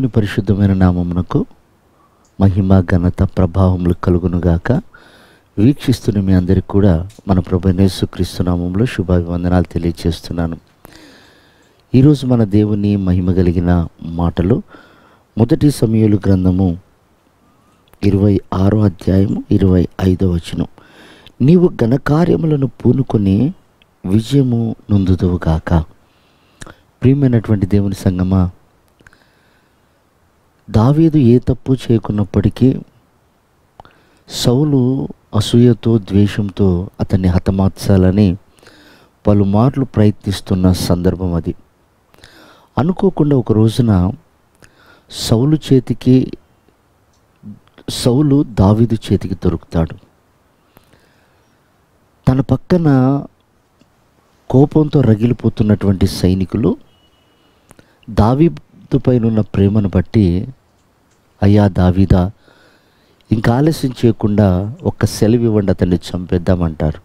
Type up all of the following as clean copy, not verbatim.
దేవుని పరిశుద్ధమైన నామమునకు మహిమ ఘనత ప్రభావములు కలుగునుగాక. వీక్షిస్తున్న మీ అందరికీ కూడా మన ప్రభువైన యేసుక్రీస్తు నామములో శుభాభివందనాలు తెలియజేస్తున్నాను. ఈరోజు మన దేవుని మహిమ కలిగిన మాటలు మొదటి సమూయేలు గ్రంథము 26వ అధ్యాయము 25వ వచనం. నీవు ఘనకార్యములను పూనుకొని విజయము నొందుదువుగాక. ప్రియమైనటువంటి దేవుని సంగమా, దావీదు ఏ తప్పు చేయకున్నప్పటికీ సౌలు అసూయతో ద్వేషంతో అతన్ని హతమార్చాలని పలుమార్లు ప్రయత్నిస్తున్న సందర్భం అది. అనుకోకుండా ఒక రోజున సౌలు దావీదు చేతికి దొరుకుతాడు. తన పక్కన కోపంతో రగిలిపోతున్నటువంటి సైనికులు దావీదు పైనున్న ప్రేమను బట్టి, అయ్యా దావీదా, ఇంకా ఆలస్యం చేయకుండా ఒక్క సెలవు ఇవ్వండి, అతన్ని చంపేద్దామంటారు.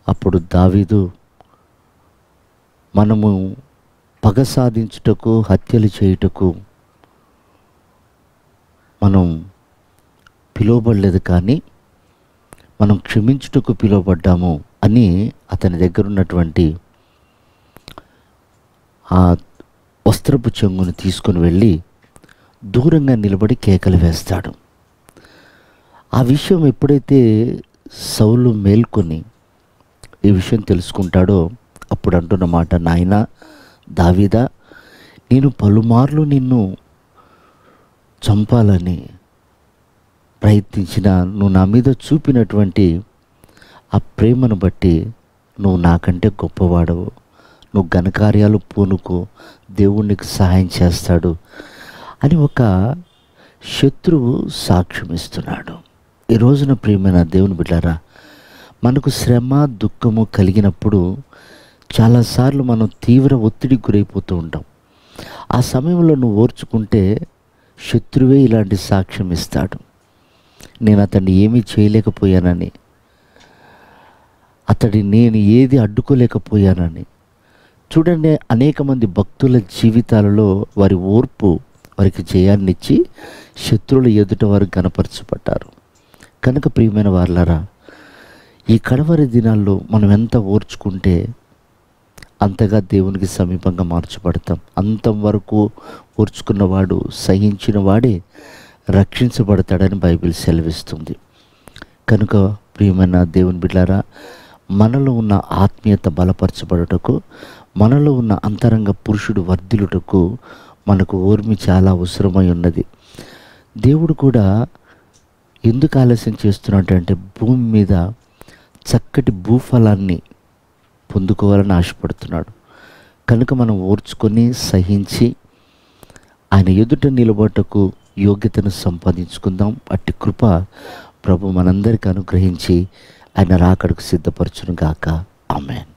అప్పుడు దావీదు, మనము పగ సాధించుటకు, హత్యలు చేయుటకు మనం పిలువబడలేదు, కానీ మనం క్షమించుటకు పిలువబడ్డాము అని అతని దగ్గర ఉన్నటువంటి ఆ వస్త్రపు చెంగును తీసుకొని వెళ్ళి దూరంగా నిలబడి కేకలు వేస్తాడు. ఆ విషయం ఎప్పుడైతే సౌలు మేల్కొని ఈ విషయం తెలుసుకుంటాడో అప్పుడు అంటున్న మాట, నాయనా దావీదా, నేను పలుమార్లు నిన్ను చంపాలని ప్రయత్నించిన నువ్వు నా మీద చూపినటువంటి ఆ ప్రేమను బట్టి నువ్వు నాకంటే గొప్పవాడవు. నువ్వు ఘనకార్యాలు పూనుకో, దేవునికి సహాయం చేస్తాడు అని ఒక శత్రువు సాక్ష్యం ఇస్తున్నాడు. ఈ రోజున ప్రియమైన దేవుని బిడ్డారా, మనకు శ్రమ దుఃఖము కలిగినప్పుడు చాలాసార్లు మనం తీవ్ర ఒత్తిడికి గురైపోతూ ఉంటాం. ఆ సమయంలో నువ్వు ఓర్చుకుంటే శత్రువే ఇలాంటి సాక్ష్యం ఇస్తాడు. నేను అతన్ని ఏమీ చేయలేకపోయానని, నేను ఏది అడ్డుకోలేకపోయానని. చూడండి, అనేక మంది భక్తుల జీవితాలలో వారి ఓర్పు వారికి జయాన్నిచ్చి శత్రువుల ఎదుట వారు గణపరచబడ్డారు. కనుక ప్రియమైన వారలారా, ఈ కడవరి దినాల్లో మనం ఎంత ఓర్చుకుంటే అంతగా దేవునికి సమీపంగా మార్చబడతాం. అంతం వరకు ఓర్చుకున్నవాడు, సహించిన వాడే రక్షించబడతాడని బైబిల్ సెలవిస్తుంది. కనుక ప్రియమైన దేవుని బిడ్డలారా, మనలో ఉన్న ఆత్మీయత బలపరచబడుటకు, మనలో ఉన్న అంతరంగ పురుషుడు వర్ధిల్లుటకు మనకు ఓర్మి చాలా అవసరమై ఉన్నది. దేవుడు కూడా ఎందుకు ఆలస్యం చేస్తున్నాడంటే భూమి మీద చక్కటి భూఫలాన్ని పొందుకోవాలని ఆశపడుతున్నాడు. కనుక మనం ఓర్చుకొని సహించి ఆయన ఎదుట నిలబడటకు యోగ్యతను సంపాదించుకుందాం. అట్టి కృప ప్రభు మనందరికీ అనుగ్రహించి ఆయన రాకడకు సిద్ధపరచును గాక. ఆమేన్.